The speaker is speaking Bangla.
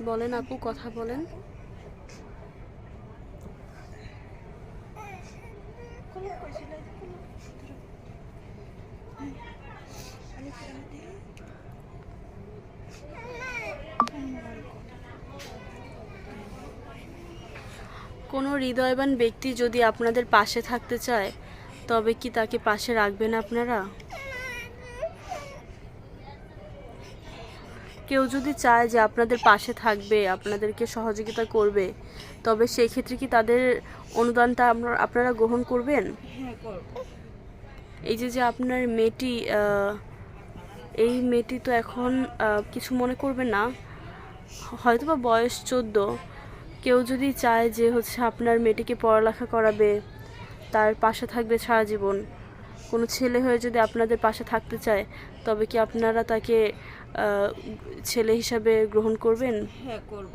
বলেন আপু, কথা বলেন। কোনো হৃদয়বান ব্যক্তি যদি আপনাদের পাশে থাকতে চায়, তবে কি তাকে পাশে রাখবেন আপনারা? কেউ যদি চায় যে আপনাদের পাশে থাকবে, আপনাদেরকে সহযোগিতা করবে, তবে সেই ক্ষেত্রে কি তাদের অনুদানটা আপনারা গ্রহণ করবেন? হ্যাঁ, করব। এই যে যে আপনার মেয়েটি, এই মেয়েটি তো এখন কিছু মনে করবে না, হয়তো বা বয়স 14। কেউ যদি চায় যে হচ্ছে আপনার মেয়েটিকে পড়ালেখা করাবে, তার পাশে থাকবে সারা জীবন, কোনো ছেলে হয়ে যদি আপনাদের পাশে থাকতে চায়, তবে কি আপনারা তাকে ছেলে হিসাবে গ্রহণ করবেন? হ্যাঁ, করব।